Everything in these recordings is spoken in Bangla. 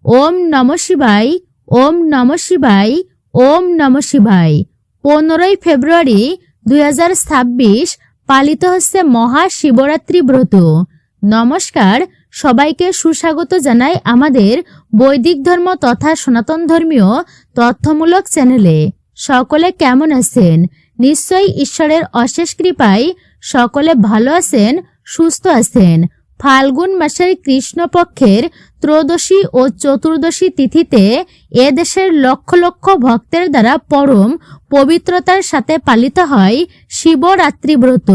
ওম নমঃ শিবায়, ওম নমঃ শিবায়, ওম নমঃ শিবায়। 15ই ফেব্রুয়ারি 2026 পালিত হচ্ছে মহাশিবরাত্রি ব্রত। নমস্কার, সবাইকে সুস্বাগত জানাই আমাদের বৈদিক ধর্ম তথা সনাতন ধর্মীয় তথ্যমূলক চ্যানেলে। সকলে কেমন আছেন? নিশ্চয়ই ঈশ্বরের অশেষ কৃপায় সকলে ভালো আছেন, সুস্থ আছেন। ফাল্গুন মাসের কৃষ্ণপক্ষের ত্রয়োদশী ও চতুর্দশী তিথিতে এদেশের লক্ষ লক্ষ ভক্তের দ্বারা পরম পবিত্রতার সাথে পালিত হয় শিবরাত্রি ব্রত।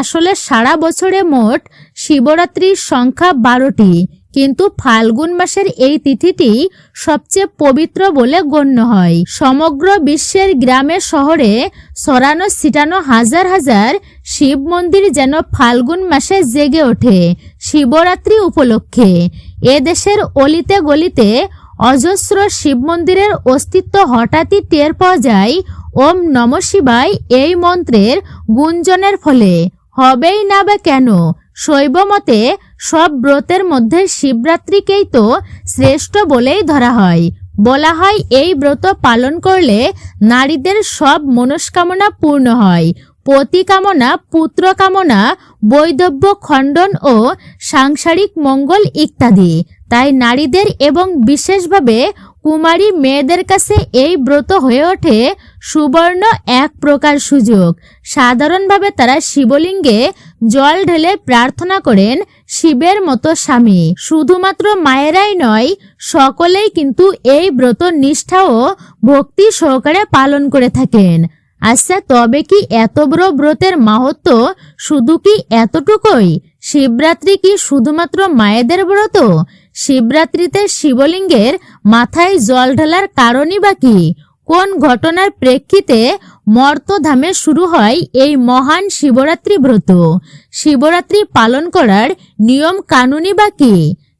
আসলে সারা বছরে মোট শিবরাত্রির সংখ্যা 12টি, কিন্তু ফাল্গুন মাসের এই তিথিটি সবচেয়ে পবিত্র বলে গণ্য হয়। সমগ্র বিশ্বের গ্রামে শহরে ছড়ানো ছিটানো হাজার হাজার শিব মন্দির যেন ফাল্গুন মাসে জেগে ওঠে শিবরাত্রি উপলক্ষে। এদেশের অলিতে গলিতে অজস্র শিব মন্দিরের অস্তিত্ব হঠাৎই টের পাওয়া যায় ওম নমঃ শিবায় এই মন্ত্রের গুঞ্জনের ফলে। হবেই না বা কেন? শৈব মতে সব ব্রতের মধ্যে শিবরাত্রিকেই তো শ্রেষ্ঠ বলেই ধরা হয়। বলা হয় এই ব্রত পালন করলে নারীদের সব মনস্কামনা পূর্ণ হয়, পতি কামনা, পুত্র কামনা, বৈধব্য খণ্ডন ও সাংসারিক মঙ্গল ইত্যাদি। তাই নারীদের এবং বিশেষভাবে কুমারী মেয়েদের কাছে এই ব্রত হয়ে ওঠে সুবর্ণ এক প্রকার সুযোগ। সাধারণভাবে তারা শিবলিঙ্গে জল ঢেলে প্রার্থনা করেন শিবের মতো স্বামী। শুধুমাত্র মায়েরাই নয়, সকলেই কিন্তু এই ব্রত নিষ্ঠা ও ভক্তি সহকারে পালন করে থাকেন। আচ্ছা, তবে কি এত বড় ব্রতের মাহাত্ম্য শুধু কি এতটুকুই? শিবরাত্রি কি শুধুমাত্র মায়েদের ব্রত? শিবরাত্রিতে শিবলিঙ্গের মাথায় জল ঢালার কারণই বা কি? কোন ঘটনার প্রেক্ষিতে মর্তধামে শুরু হয় এই মহান শিবরাত্রি ব্রত? শিবরাত্রি পালন করার নিয়ম কানুনই বা কি?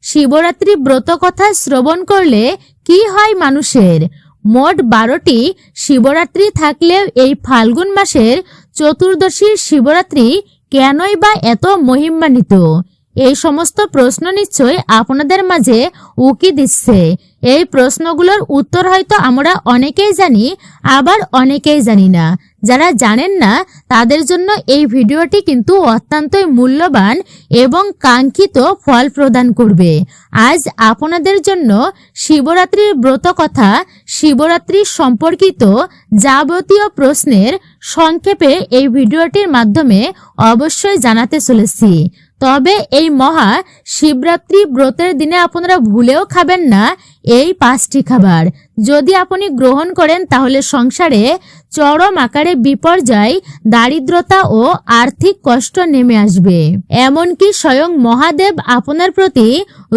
শিবরাত্রি ব্রত কথা শ্রবণ করলে কি হয় মানুষের? মোট 12টি শিবরাত্রি থাকলেও এই ফাল্গুন মাসের চতুর্দশীর শিবরাত্রি কেনই বা এত মহিমান্বিত? এই সমস্ত প্রশ্ন নিশ্চয় আপনাদের মাঝে উকি দিচ্ছে। এই প্রশ্নগুলোর উত্তর হয়তো আমরা অনেকেই জানি, আবার অনেকেই জানি না। যারা জানেন না তাদের জন্য এই ভিডিওটি কিন্তু অত্যন্তই মূল্যবান এবং কাঙ্ক্ষিত ফল প্রদান করবে। আজ আপনাদের জন্য শিবরাত্রির ব্রত কথা, শিবরাত্রি সম্পর্কিত যাবতীয় প্রশ্নের সংক্ষেপে এই ভিডিওটির মাধ্যমে অবশ্যই জানাতে চলেছি। তবে এই মহা শিবরাত্রি ব্রতের দিনে আপনারা ভুলেও খাবেন না এই 5টি খাবার। যদি আপনি গ্রহণ করেন তাহলে সংসারে চরম আকারে বিপর্যয়, দারিদ্রতা ও আর্থিক কষ্ট নেমে আসবে। এমনকি স্বয়ং মহাদেব আপনার প্রতি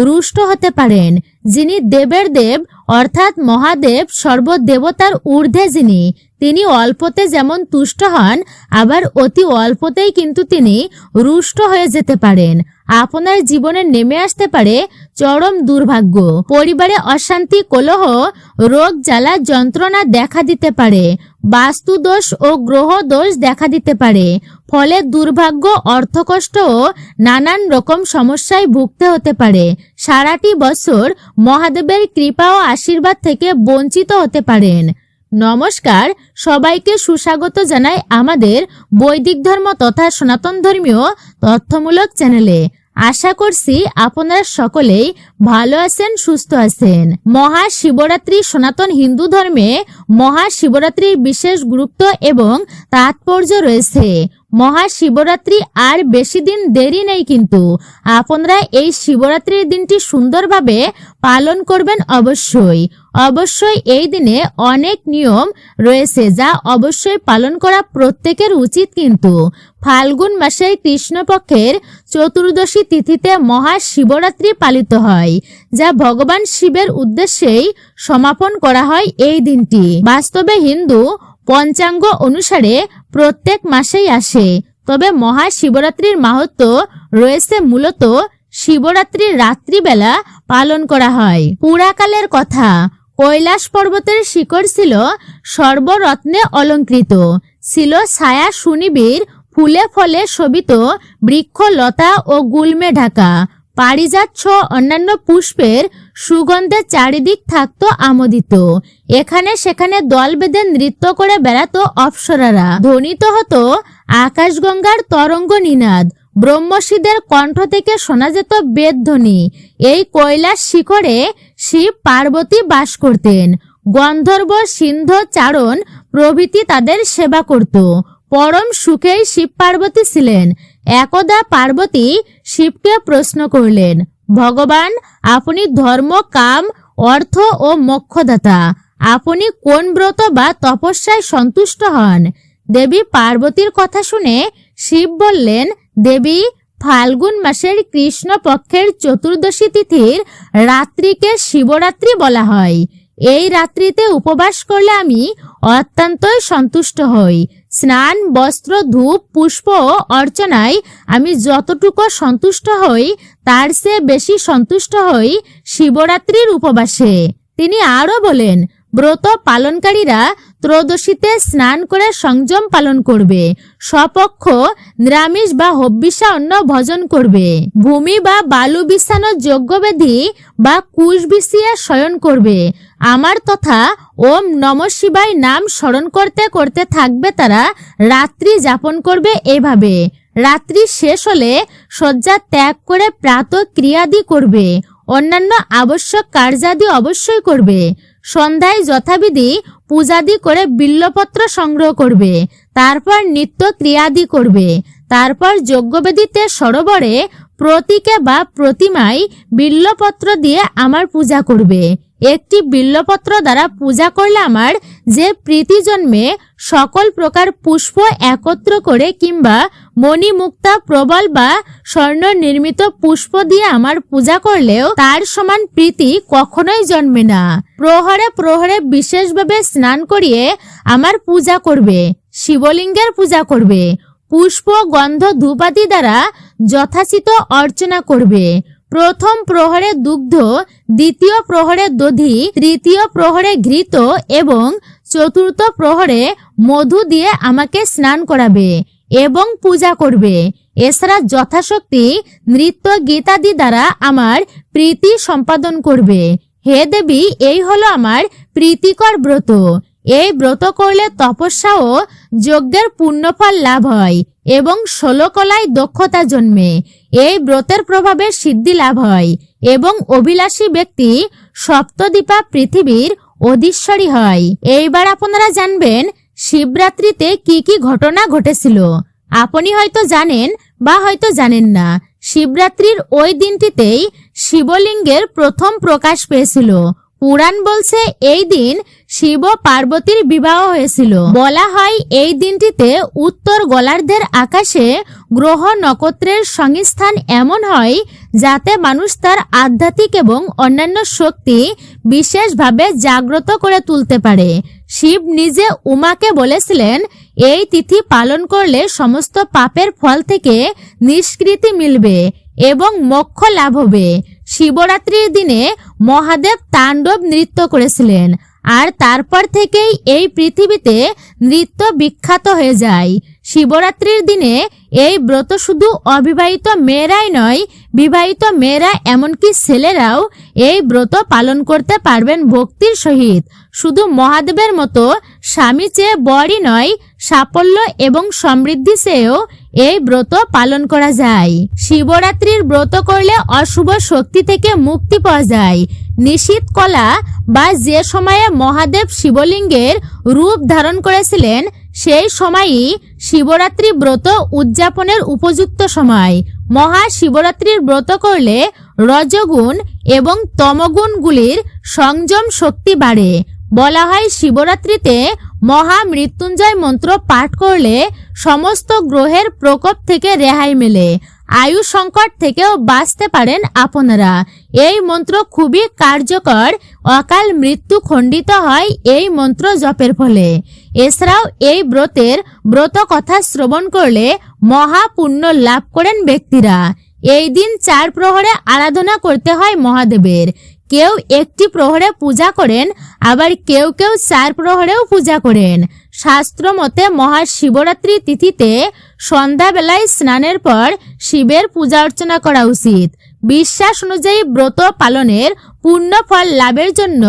রুষ্ট হতে পারেন। যিনি দেবের দেব অর্থাৎ মহাদেব সর্বদেবতার ঊর্ধ্বে, যিনি তিনি অল্পতে যেমন তুষ্ট হন, আবার অতি অল্পতেই কিন্তু তিনি রুষ্ট হয়ে যেতে পারেন। আপনার জীবনে নেমে আসতে পারে চরম দুর্ভাগ্য, পরিবারে অশান্তি, কলহ, রোগ জ্বালা যন্ত্রণা দেখা দিতে পারে, বাস্তু দোষ ও গ্রহ দোষ দেখা দিতে পারে। ফলে দুর্ভাগ্য, অর্থকষ্ট ও নানান রকম সমস্যায় ভুগতে হতে পারে। সারাটি বছর মহাদেবের কৃপা ও আশীর্বাদ থেকে বঞ্চিত হতে পারেন। নমস্কার, সবাইকে সুস্বাগত জানাই আমাদের বৈদিক ধর্ম তথা সনাতন ধর্মীয় তথ্যমূলক চ্যানেলে। আশা করছি আপনারা সকলেই ভালো আছেন, সুস্থ আছেন। মহাশিবরাত্রি সনাতন হিন্দু ধর্মে মহাশিবরাত্রির বিশেষ গুরুত্ব এবং তাৎপর্য রয়েছে। মহাশিবরাত্রি আর বেশি দিন দেরি নেই, কিন্তু আপনারা এই শিবরাত্রির দিনটি সুন্দরভাবে পালন করবেন অবশ্যই। অবশ্যই এই দিনে অনেক নিয়ম রয়েছে যা অবশ্যই পালন করা প্রত্যেকের উচিত। কিন্তু ফাল্গুন মাসের কৃষ্ণপক্ষের চতুর্দশী তিথিতে মহাশিবরাত্রি পালিত হয়, যা ভগবান শিবের উদ্দেশ্যেই সমাপন করা হয় এই দিনটি। বাস্তবে হিন্দু পঞ্চাঙ্গ অনুসারে প্রত্যেক মাসেই আসে, তবে মহাশিবরাত্রির মাহাত্ম্য রয়েছে মূলত শিবরাত্রির রাত্রিবেলা পালন করা হয়। পুরাকালের কথা, কৈলাস পর্বতের শিখর ছিল সর্বরত্নে অলঙ্কৃত, ছিল ছায়া সুনিবিড়, ফুলে ফলে শোভিত, বৃক্ষ লতা ও গুল্মে ঢাকা, পারিজাত সহ অন্যান্য পুষ্পের সুগন্ধে চারিদিক থাকতো আমোদিত। এখানে সেখানে দল বেঁধে নৃত্য করে বেড়াতো অপ্সরারা। ধ্বনিত হতো আকাশগঙ্গার তরঙ্গ নিনাদ। ব্রহ্মশিদের কণ্ঠ থেকে শোনা যেত বেদধ্বনি। এই কৈলাস শিখরে শিব পার্বতী বাস করতেন। গন্ধর্ব, সিন্ধ, চারণ প্রভৃতি তাদের সেবা করত। পরম সুখেই শিব পার্বতী ছিলেন। একদা পার্বতী শিবকে প্রশ্ন করলেন, ভগবান, আপনি ধর্ম, কাম, অর্থ ও মোক্ষদাতা। আপনি কোন ব্রত বা তপস্যায় সন্তুষ্ট হন? দেবী পার্বতীর কথা শুনে শিব বললেন, দেবী, ফাল্গুন মাসের কৃষ্ণ পক্ষের চতুর্দশী তিথির রাত্রিকে শিবরাত্রি বলা হয়। এই রাত্রিতে উপবাস করলে আমি অত্যন্তই সন্তুষ্ট হই। স্নান, বস্ত্র, ধূপ, পুষ্প ও অর্চনায় আমি যতটুকু সন্তুষ্ট হই তার চেয়ে বেশি সন্তুষ্ট হই শিবরাত্রির উপবাসে। তিনি আরো বলেন, ব্রত পালনকারীরা ত্রয়োদশীতে স্নান করে সংযম পালন করবে, স্বপক্ষ নিরামিষ বা হব্বিষা অন্ন ভোজন করবে, ভূমি বা বালু বিছানো যজ্ঞবেদী বা কুশ বিছিয়ে শয়ন করবে। আমার তথা ওম নমঃ শিবায় নাম স্মরণ করতে করতে থাকবে তারা। রাত্রি যাপন করবে এভাবে। রাত্রি শেষ হলে শয্যা ত্যাগ করে প্রাতঃ ক্রিয়াদি করবে। অন্যান্য আবশ্যক কার্যাদি অবশ্যই করবে। সন্ধ্যায় যথাবিধি পূজাদি করে বিল্লপত্র সংগ্রহ করবে। তারপর নিত্য ক্রিয়াদি করবে। তারপর যজ্ঞবেদিতে সরোবরে প্রতীকে বা প্রতিমায় বিল্লপত্র দিয়ে আমার পূজা করবে। একটি বিল্লপত্র দ্বারা পূজা করলে আমার যে প্রীতি জন্মে, সকল প্রকার পুষ্প একত্র করে কিংবা মণিমুক্তা, প্রবল বা স্বর্ণ নির্মিত পুষ্প দিয়ে আমার পূজা করলেও তার সমান প্রীতি কখনোই জন্মে না। প্রহরে প্রহরে বিশেষভাবে স্নান করিয়ে আমার পূজা করবে। শিবলিঙ্গের পূজা করবে। পুষ্প, গন্ধ, ধূপাদি দ্বারা যথাচিত অর্চনা করবে। প্রথম প্রহরে দুগ্ধ, দ্বিতীয় প্রহরে দধি, তৃতীয় প্রহরে ঘৃত এবং চতুর্থ প্রহরে মধু দিয়ে আমাকে স্নান করাবে এবং পূজা করবে। এছাড়া যথাশক্তি নৃত্য, গীতাদি দ্বারা আমার প্রীতি সম্পাদন করবে। হে দেবী, এই হলো আমার প্রীতিকর ব্রত। এই ব্রত করলে তপস্যা ও যজ্ঞের পুণ্যফল লাভ হয় এবং 16 কলায় দক্ষতা জন্মে। এই ব্রতের প্রভাবে সিদ্ধি লাভ হয় এবং অভিলাষী ব্যক্তি সপ্তদ্বীপা পৃথিবীর অধীশ্বরী হয়। এইবার আপনারা জানবেন শিবরাত্রিতে কি কি ঘটনা ঘটেছিল। আপনি হয়তো জানেন বা হয়তো জানেন না। শিবরাত্রির ওই দিনটিতেই শিবলিঙ্গের প্রথম প্রকাশ পেয়েছিল। পুরাণ বলছে এই দিন শিব ও পার্বতীর বিবাহ হয়েছিল। বলা হয় এই দিনটিতে উত্তর গোলার্ধের আকাশে গ্রহ নক্ষত্রের সংস্থান এমন হয় যাতে মানুষ তার আধ্যাত্মিক এবং অন্যান্য শক্তি বিশেষভাবে জাগ্রত করে তুলতে পারে। শিব নিজে উমাকে বলেছিলেন, এই তিথি পালন করলে সমস্ত পাপের ফল থেকে নিষ্কৃতি মিলবে এবং মোক্ষ লাভ হবে। শিবরাত্রির দিনে মহাদেব তাণ্ডব নৃত্য করেছিলেন আর তারপর থেকেই এই পৃথিবীতে নৃত্য বিখ্যাত হয়ে যায়। শিবরাত্রির দিনে এই ব্রত শুধু অবিবাহিত মেয়েরাই নয়, বিবাহিত মেয়েরা এমনকি ছেলেরাও এই ব্রত পালন করতে পারবেন ভক্তির সহিত। শুধু মহাদেবের মতো স্বামী চেয়ে বরই নয়, সাফল্য এবং সমৃদ্ধি চেয়েও এই ব্রত পালন করা যায়। শিবরাত্রির ব্রত করলে অশুভ শক্তি থেকে মুক্তি পাওয়া যায়। নিশীথ কলা বা যে সময়ে মহাদেব শিবলিঙ্গের রূপ ধারণ করেছিলেন সেই সময়ই শিবরাত্রি ব্রত উদযাপনের উপযুক্ত সময়। মহাশিবরাত্রির ব্রত করলে রজগুণ এবং তমগুণগুলির সংযম শক্তি বাড়ে। বলা হয় শিবরাত্রিতে মহামৃত্যুঞ্জয় মন্ত্র পাঠ করলে সমস্ত গ্রহের প্রকোপ থেকে রেহাই মেলে। আয়ু সংকট থেকেও বাঁচতে পারেন আপনারা। এই মন্ত্র খুবই কার্যকর। অকাল মৃত্যু খণ্ডিত হয় এই মন্ত্র জপের ফলে। এছাড়াও এই ব্রতের ব্রত কথা শ্রবণ করলে মহাপুণ্য লাভ করেন ব্যক্তিরা। এই দিন 4 প্রহরে আরাধনা করতে হয় মহাদেবের। কেউ একটি প্রহরে পূজা করেন, আবার কেউ কেউ 4 প্রহরেও পূজা করেন। শাস্ত্র মতে মহাশিবরাত্রি তিথিতে সন্ধ্যাবেলায় স্নানের পর শিবের পূজা অর্চনা করা উচিত। বিশ্বাস অনুযায়ী ব্রত পালনের পূর্ণ ফল লাভের জন্য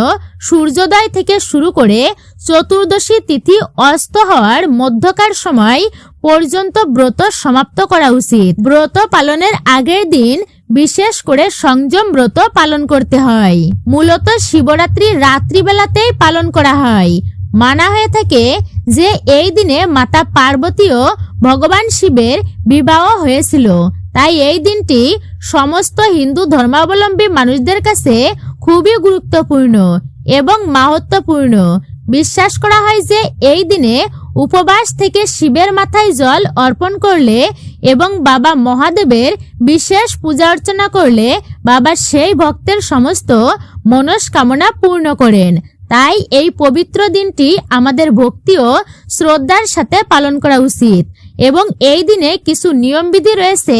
সূর্যোদয় থেকে শুরু করে চতুর্দশী তিথি অস্ত হওয়ার মধ্যকার সময় পর্যন্ত ব্রত সমাপ্ত করা উচিত। ব্রত পালনের আগের দিন বিশেষ করে সংযম ব্রত পালন করতে হয়। মূলত শিবরাত্রি রাত্রিবেলাতেই পালন করা হয়। মানা হয়ে থাকে যে এই দিনে মাতা পার্বতী ও ভগবান শিবের বিবাহ হয়েছিল, তাই এই দিনটি সমস্ত হিন্দু ধর্মাবলম্বী মানুষদের কাছে খুবই গুরুত্বপূর্ণ এবং মাহাত্ম্যপূর্ণ। বিশ্বাস করা হয় যে এই দিনে উপবাস থেকে শিবের মাথায় জল অর্পণ করলে এবং বাবা মহাদেবের বিশেষ পূজা অর্চনা করলে বাবা সেই ভক্তের সমস্ত মনস্কামনা পূর্ণ করেন। তাই এই পবিত্র দিনটি আমাদের ভক্তি ও শ্রদ্ধার সাথে পালন করা উচিত এবং এই দিনে কিছু নিয়মবিধি রয়েছে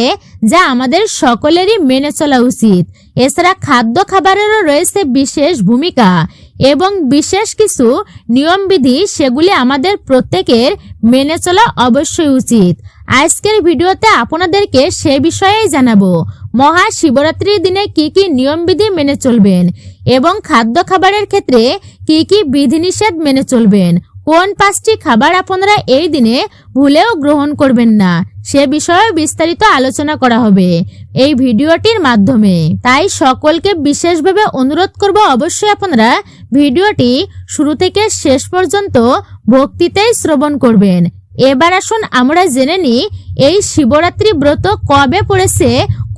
যা আমাদের সকলেরই মেনে চলা উচিত। এছাড়া খাদ্য খাবারেরও রয়েছে বিশেষ ভূমিকা এবং বিশেষ কিছু নিয়মবিধি, সেগুলি আমাদের প্রত্যেকের মেনে চলা অবশ্যই উচিত। আজকের ভিডিওতে আপনাদেরকে সে বিষয়েই জানাবো মহাশিবরাত্রির দিনে কি কি নিয়মবিধি মেনে চলবেন এবং খাদ্য খাবারের ক্ষেত্রে কি কি বিধিনিষেধ মেনে চলবেন, কোন 5টি খাবার আপনারা এই দিনে ভুলেও গ্রহণ করবেন না, সে বিষয়ে বিস্তারিত আলোচনা করা হবে এই ভিডিওটির মাধ্যমে। তাই সকলকে বিশেষভাবে অনুরোধ করব অবশ্যই আপনারা ভিডিওটি শুরু থেকে শেষ পর্যন্ত ভক্তিতেই শ্রবণ করবেন। এবার আসুন আমরা জেনে নিই এই শিবরাত্রি ব্রত কবে পড়েছে,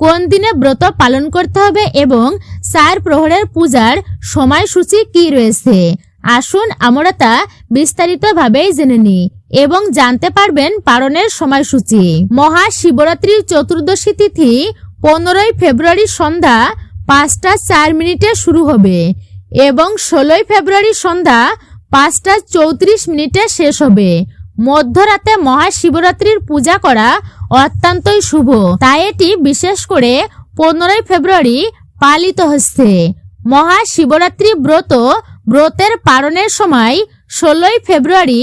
কোন দিনে ব্রত পালন করতে হবে এবং 4 প্রহরের পূজার সময়সূচি কি রয়েছে। আসুন আমরা তা বিস্তারিতভাবে জেনে নিই এবং জানতে পারবেন পালনের সময়সূচি। মহাশিবরাত্রির চতুর্দশী তিথি 15 ফেব্রুয়ারি সন্ধ্যা 5টা 4 মিনিটে শুরু হবে এবং 16 ফেব্রুয়ারি সন্ধ্যা 5টা 34 মিনিটে শেষ হবে। মধ্যরাতে মহাশিবরাত্রির পূজা করা অত্যন্তই শুভ, তাই এটি বিশেষ করে 15 ফেব্রুয়ারি পালিত হচ্ছে। মহাশিবরাত্রি ব্রতের পালনের সময় 16 ফেব্রুয়ারি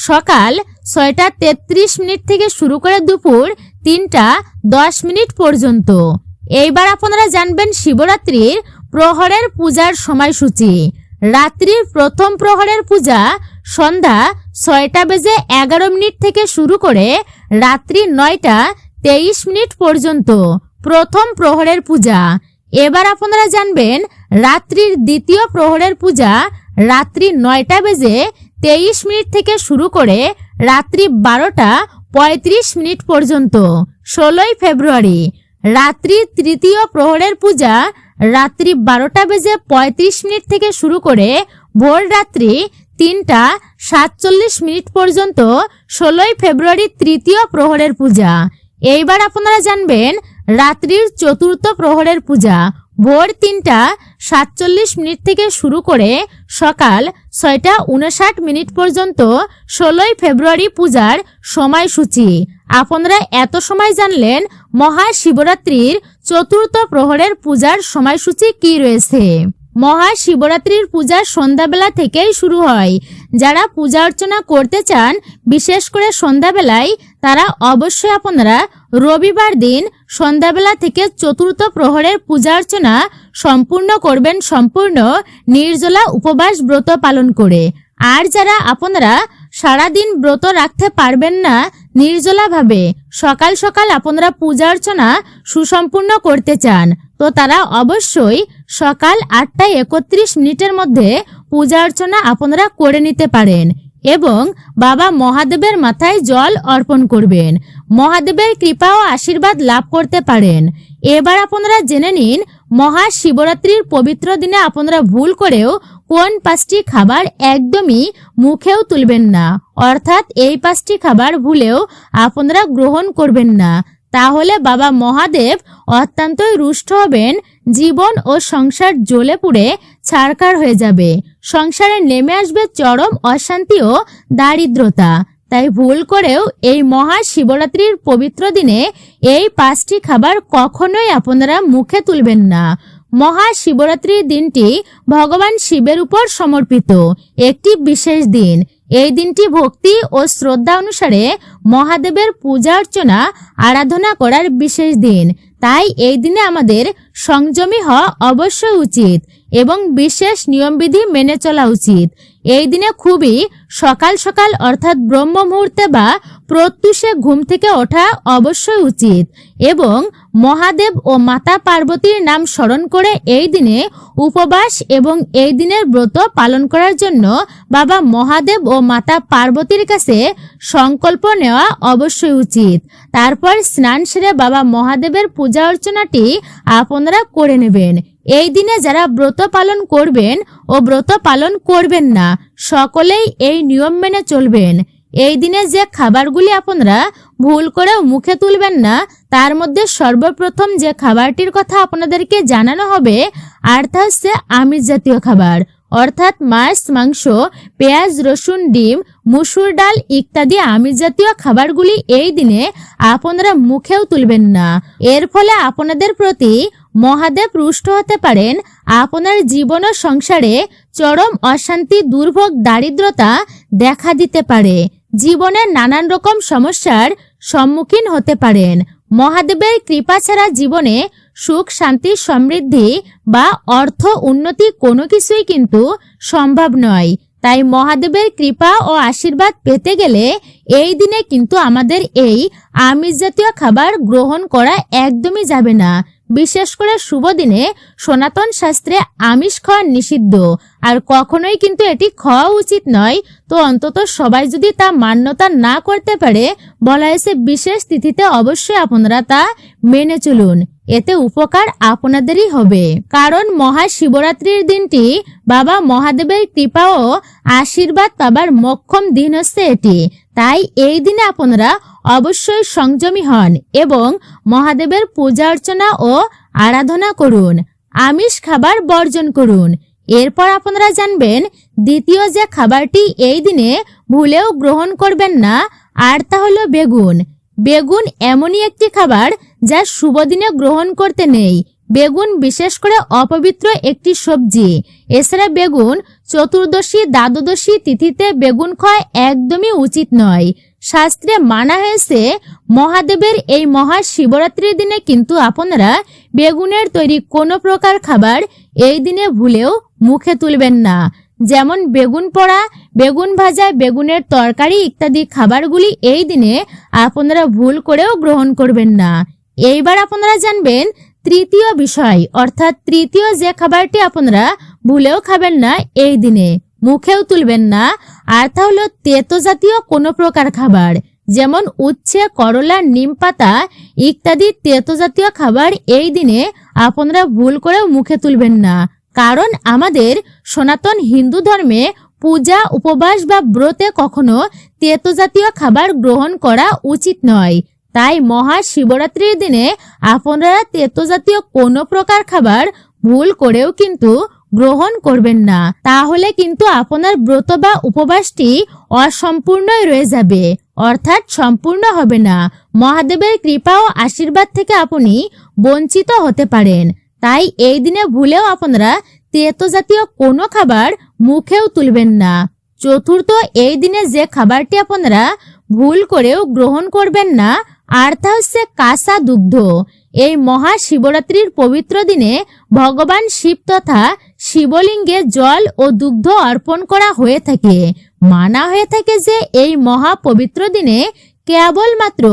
সকাল 6টা 33 মিনিট থেকে শুরু করে দুপুর 3টা 10 মিনিট পর্যন্ত। এইবার আপনারা জানবেন শিবরাত্রির প্রহরের পূজার সময়সূচি। রাত্রির প্রথম প্রহরের পূজা সন্ধ্যা 6টা বেজে 11 মিনিট থেকে শুরু করে রাত্রি 9টা 23 মিনিট পর্যন্ত প্রথম প্রহরের পূজা। এবার আপনারা জানবেন রাত্রির দ্বিতীয় প্রহরের পূজা রাত্রি 9টা বেজে 23 মিনিট থেকে শুরু করে রাত্রি 12টা 35 মিনিট পর্যন্ত 16 ফেব্রুয়ারি। রাত্রি তৃতীয় প্রহরের পূজা রাত্রি 12টা বেজে 35 মিনিট থেকে শুরু করে ভোর রাত্রি 3টা 47 মিনিট পর্যন্ত 16 ফেব্রুয়ারি তৃতীয় প্রহরের পূজা। এইবার আপনারা জানবেন রাত্রির চতুর্থ প্রহরের পূজা ভোর 3টা 47 মিনিট থেকে শুরু করে সকাল 6টা 59 মিনিট পর্যন্ত 16 ফেব্রুয়ারি পূজার সময়সূচি। আপনারা এত সময় জানলেন মহাশিবরাত্রির চতুর্থ প্রহরের পূজার সময়সূচি কি রয়েছে। মহাশিবরাত্রির পূজা সন্ধ্যাবেলা থেকেই শুরু হয়। যারা পূজা অর্চনা করতে চান বিশেষ করে সন্ধ্যাবেলায়, তারা অবশ্যই আপনারা রবিবার দিন সন্ধ্যাবেলা থেকে চতুর্থ প্রহরের পূজা অর্চনা সম্পূর্ণ করবেন সম্পূর্ণ নির্জলা উপবাস ব্রত পালন করে। আর যারা আপনারা সারাদিন ব্রত রাখতে পারবেন না, নির্জলাভাবে সকাল সকাল আপনারা পূজা অর্চনা সুসম্পূর্ণ করতে চান, তো তারা অবশ্যই সকাল 8টা 31 মিনিটের মধ্যে পূজা অর্চনা আপনারা করে নিতে পারেন এবং বাবা মহাদেবের মাথায় জল অর্পণ করবেন। মহাদেবের কৃপা ও আশীর্বাদ লাভ করতে পারেন। এবার আপনারা জেনে নিন মহাশিবরাত্রির পবিত্র দিনে আপনারা ভুল করেও কোন 5টি খাবার একদমই মুখেও তুলবেন না, অর্থাৎ এই 5টি খাবার ভুলেও আপনারা গ্রহণ করবেন না, তাহলে বাবা মহাদেব অত্যন্তই রুষ্ট হবেন, জীবন ও সংসার জ্বলে পুড়ে ছারখার হয়ে যাবে, সংসারে নেমে আসবে চরম অশান্তি ও দারিদ্রতা। তাই ভুল করেও এই মহাশিবরাত্রির পবিত্র দিনে এই 5টি খাবার কখনোই আপনারা মুখে তুলবেন না। মহাশিবরাত্রির দিনটি ভগবান শিবের উপর সমর্পিত একটি বিশেষ দিন। এই দিনটি ভক্তি ও শ্রদ্ধা অনুসারে মহাদেবের পূজা অর্চনা আরাধনা করার বিশেষ দিন। তাই এই দিনে আমাদের সংযমী হওয়া অবশ্যই উচিত এবং বিশেষ নিয়মবিধি মেনে চলা উচিত। এই দিনে খুবই সকাল সকাল অর্থাৎ ব্রহ্ম মুহূর্তে বা প্রত্যুষে ঘুম থেকে ওঠা অবশ্যই উচিত এবং মহাদেব ও মাতা পার্বতীর নাম স্মরণ করে এই দিনে উপবাস এবং এই দিনের ব্রত পালন করার জন্য বাবা মহাদেব ও মাতা পার্বতীর কাছে সংকল্প নেওয়া অবশ্যই উচিত। তারপর স্নান সেরে বাবা মহাদেবের পূজা অর্চনাটি আপনারা করে নেবেন। এই দিনে যারা ব্রত পালন করবেন ও ব্রত পালন করবেন না সকলেই এই নিয়ম মেনে চলবেন। এই দিনে যে খাবারগুলি আপনারা ভুল করেও মুখে তুলবেন না তার মধ্যে সর্বপ্রথম যে খাবারটির কথা আপনাদেরকে জানানো হবে আর তা হচ্ছে আমিষ জাতীয় খাবার, অর্থাৎ মাছ, মাংস, পেঁয়াজ, রসুন, ডিম, মুসুর ডাল ইত্যাদি আমিষ জাতীয় খাবারগুলি এই দিনে আপনারা মুখেও তুলবেন না। এর ফলে আপনাদের প্রতি মহাদেব রুষ্ট হতে পারেন। আপনার জীবন ও সংসারে চরম অশান্তি, দুর্ভোগ, দারিদ্রতা দেখা দিতে পারে। জীবনে নানান রকম সমস্যার সম্মুখীন হতে পারেন। মহাদেবের কৃপা ছাড়া জীবনে সুখ, শান্তি, সমৃদ্ধি বা অর্থ উন্নতি কোনো কিছুই কিন্তু সম্ভব নয়। তাই মহাদেবের কৃপা ও আশীর্বাদ পেতে গেলে এই দিনে কিন্তু আমাদের এই আমিষ জাতীয় খাবার গ্রহণ করা একদমই যাবে না। বিশেষ করে শুভ দিনে সনাতন শাস্ত্রে আমিষ খাওয়া নিষিদ্ধ, আর কখনোই কিন্তু এটি খাওয়া উচিত নয়। তো অন্তত সবাই যদি তা মান্যতা না করতে পারে, বলা হয়েছে বিশেষ তিথিতে অবশ্যই আপনারা তা মেনে চলুন, এতে উপকার আপনাদেরই হবে। কারণ মহাশিবরাত্রির দিনটি বাবা মহাদেবের কৃপা ও আশীর্বাদ পাবার মোক্ষম দিন হচ্ছে এটি। তাই এই দিনে আপনারা অবশ্যই সংযমী হন এবং মহাদেবের পূজা অর্চনা ও আরাধনা করুন। আমিষ খাবার বর্জন করুন। এরপর আপনারা জানবেন দ্বিতীয় যে খাবারটি এই দিনে ভুলেও গ্রহণ করবেন না, আর তা হলো বেগুন। বেগুন এমনই একটি খাবার যা শুভ দিনে গ্রহণ করতে নেই। বেগুন বিশেষ করে অপবিত্র একটি সবজি। এছাড়া বেগুন চতুর্দশী, দ্বাদশী তিথিতে বেগুন খাওয়া একদমই উচিত নয়। শাস্ত্রে মানা হয়েছে মহাদেবের এই মহাশিবরাত্রির দিনে কিন্তু আপনারা বেগুনের তৈরি কোনো প্রকার খাবার এই দিনে ভুলেও মুখে তুলবেন না। যেমন বেগুন পোড়া, বেগুন ভাজা, বেগুনের তরকারি ইত্যাদি খাবারগুলি এই দিনে আপনারা ভুল করেও গ্রহণ করবেন না। এইবার আপনারা জানবেন তৃতীয় বিষয়, অর্থাৎ তৃতীয় যে খাবারটি আপনারা ভুলেও খাবেন না, এই দিনে মুখেও তুলবেন না, আর তা হলো তেতো জাতীয় কোনো প্রকার খাবার। যেমন উচ্ছে, করলা, নিম পাতা ইত্যাদি তেতো জাতীয় খাবার এই দিনে আপনারা ভুল করেও মুখে তুলবেন না। কারণ আমাদের সনাতন হিন্দু ধর্মে পূজা, উপবাস বা ব্রতে কখনো তেতো জাতীয় খাবার গ্রহণ করা উচিত নয়। তাই মহাশিবরাত্রির দিনে আপনারা তেতো জাতীয় কোনো প্রকার খাবার ভুল করেও কিন্তু গ্রহণ করবেন না। তাহলে কিন্তু আপনার ব্রত বা উপবাসটি অসম্পূর্ণই রয়ে যাবে, অর্থাৎ সম্পূর্ণ হবে না। মহাদেবের কৃপা ও আশীর্বাদ থেকে আপনি বঞ্চিত হতে পারেন। তাই এই দিনে ভুলেও আপনারা তেতো জাতীয় কোনো খাবার মুখেও তুলবেন না। চতুর্থ, এই দিনে যে খাবারটি আপনারা ভুল করেও গ্রহণ করবেন না, আর তা হচ্ছে কাঁচা দুগ্ধ। এই মহাশিবরাত্রির পবিত্র দিনে ভগবান শিব তথা শিবলিঙ্গে জল ও দুগ্ধ অর্পণ করা হয়ে থাকে। মানা হয়ে থাকে যে এই মহাপবিত্র দিনে কেবলমাত্র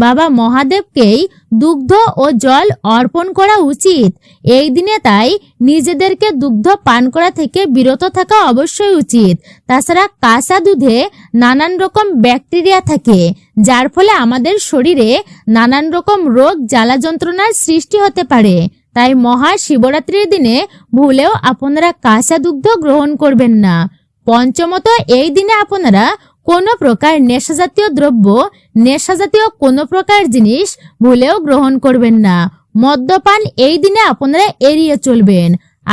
বাবা মহাদেবকেই দুগ্ধ ও জল অর্পণ করা উচিত। এই দিনে তাই নিজেদেরকে দুগ্ধ পান করা থেকে বিরত থাকা অবশ্যই উচিত। তাছাড়া কাঁচা দুধে নানান রকম ব্যাকটেরিয়া থাকে, যার ফলে আমাদের শরীরে নানান রকম রোগ, জ্বালা যন্ত্রণার সৃষ্টি হতে পারে। তাই মহাশিবরাত্রির দিনে ভুলেও আপনারা কাঁচা দুগ্ধ গ্রহণ করবেন না। পঞ্চমত, এই দিনে আপনারা কোনো প্রকার নেশাজাতীয় দ্রব্য, নেশাজাতীয় কোনো প্রকার জিনিস ভুলেও গ্রহণ করবেন না। মদ্যপান এই দিনে আপনারা এড়িয়ে চলবেন।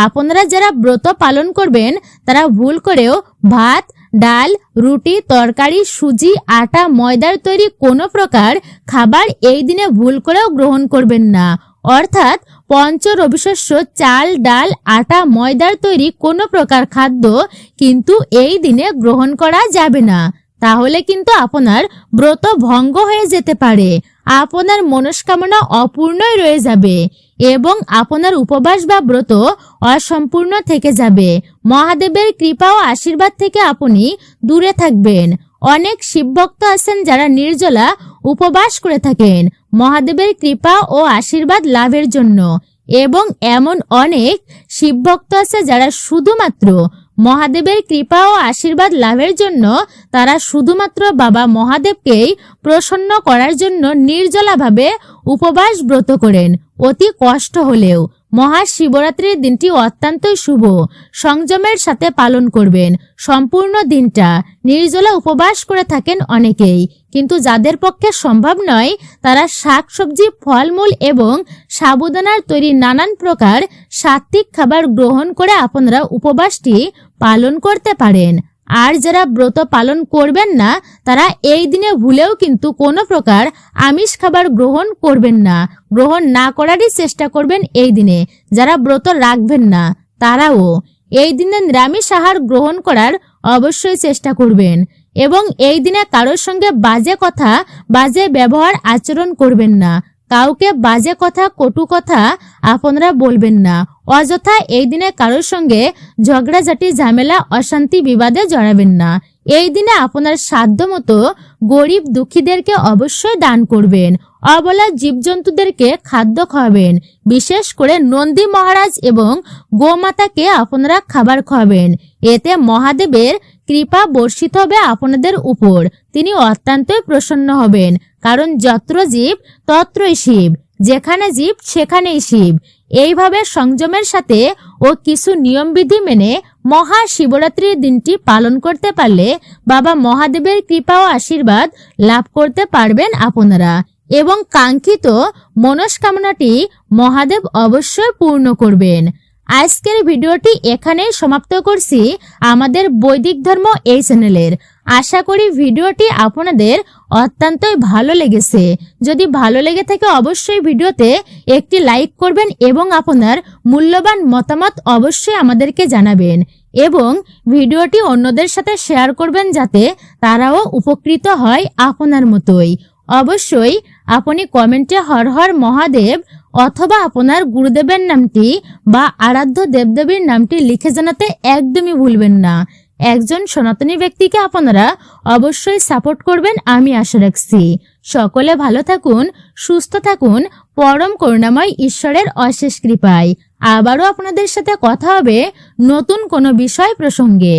আপনারা যারা ব্রত পালন করবেন তারা ভুল করেও ভাত, ডাল, রুটি, তরকারি, সুজি, আটা, ময়দার তৈরি কোনো প্রকার খাবার এই দিনে ভুল করেও গ্রহণ করবেন না। অর্থাৎ পঞ্চ রবিশস্য, চাল, ডাল, আটা, ময়দার তৈরি কোনো প্রকার খাদ্য কিন্তু এই দিনে গ্রহণ করা যাবে না। তাহলে কিন্তু আপনার ব্রত ভঙ্গ হয়ে যেতে পারে, আপনার মনস্কামনা অপূর্ণই রয়ে যাবে এবং আপনার উপবাস বা ব্রত অসম্পূর্ণ থেকে যাবে। মহাদেবের কৃপা ও আশীর্বাদ থেকে আপনি দূরে থাকবেন। অনেক শিবভক্ত আছেন যারা নির্জলা উপবাস করে থাকেন মহাদেবের কৃপা ও আশীর্বাদ লাভের জন্য, এবং এমন অনেক শিবভক্ত আছে যারা শুধুমাত্র মহাদেবের কৃপা ও আশীর্বাদ লাভের জন্য, তারা শুধুমাত্র বাবা মহাদেবকেই প্রসন্ন করার জন্য নির্জলাভাবে উপবাস ব্রত করেন। অতি কষ্ট হলেও মহাশিবরাত্রির দিনটি অত্যন্তই শুভ, সংযমের সাথে পালন করবেন। সম্পূর্ণ দিনটা নির্জলা উপবাস করে থাকেন অনেকেই, কিন্তু যাদের পক্ষে সম্ভব নয় তারা শাকসবজি, ফলমূল এবং সাবুদানার তৈরি নানান প্রকার সাত্ত্বিক খাবার গ্রহণ করে আপনারা উপবাসটি পালন করতে পারেন। আর যারা ব্রত পালন করবেন না তারা এই দিনে ভুলেও কিন্তু কোনো প্রকার আমিষ খাবার গ্রহণ করবেন না, গ্রহণ না করারই চেষ্টা করবেন। এই দিনে যারা ব্রত রাখবেন না তারাও এই দিনে নিরামিষ আহার গ্রহণ করার অবশ্যই চেষ্টা করবেন, এবং এই দিনে কারোর সঙ্গে বাজে কথা, বাজে ব্যবহার আচরণ করবেন না। কাউকে বাজে কথা, কটু কথা আপনারা বলবেন না। অযথা এই দিনে কারোর সঙ্গে ঝগড়াঝাটি, ঝামেলা, অশান্তি, বিবাদে জড়াবেন না। এই দিনে আপনার সাধ্যমতো গরিব দুঃখীদেরকে অবশ্যই দান করবেন। অবলা জীবজন্তুদেরকে খাদ্য খাওয়াবেন। বিশেষ করে নন্দী মহারাজ এবং গোমাতাকে আপনারা খাবার খাওয়াবেন। এতে মহাদেবের কৃপা বর্ষিত হবে আপনাদের উপর। তিনি অত্যন্তই প্রসন্ন হবেন, কারণ যত্র জীব তত্রই শিব, যেখানে জীব সেখানেই শিব। এইভাবে সংযমের সাথে ও কিছু নিয়মবিধি মেনে মহাশিবরাত্রির দিনটি পালন করতে পারলে বাবা মহাদেবের কৃপা ও আশীর্বাদ লাভ করতে পারবেন আপনারা, এবং কাঙ্ক্ষিত মনস্কামনাটি মহাদেব অবশ্যই পূর্ণ করবেন। আজকের ভিডিওটি এখানেই সমাপ্ত করছি আমাদের বৈদিক ধর্ম এই চ্যানেলের। আশা করি ভিডিওটি আপনাদের অত্যন্তই ভালো লেগেছে। যদি ভালো লেগে থাকে অবশ্যই ভিডিওতে একটি লাইক করবেন এবং আপনার মূল্যবান মতামত অবশ্যই আমাদেরকে জানাবেন, এবং ভিডিওটি অন্যদের সাথে শেয়ার করবেন যাতে তারাও উপকৃত হয় আপনার মতোই। অবশ্যই আপনি কমেন্টে হর হর মহাদেব অথবা আপনার গুরুদেবের নামটি বা আরাধ্য দেবদেবীর নামটি লিখে জানাতে একদমই ভুলবেন না। একজন সনাতনী ব্যক্তিকে আপনারা অবশ্যই সাপোর্ট করবেন আমি আশা রাখছি। সকলে ভালো থাকুন, সুস্থ থাকুন, পরম করুণাময় ঈশ্বরের অশেষ কৃপায়। আবারও আপনাদের সাথে কথা হবে নতুন কোনো বিষয় প্রসঙ্গে।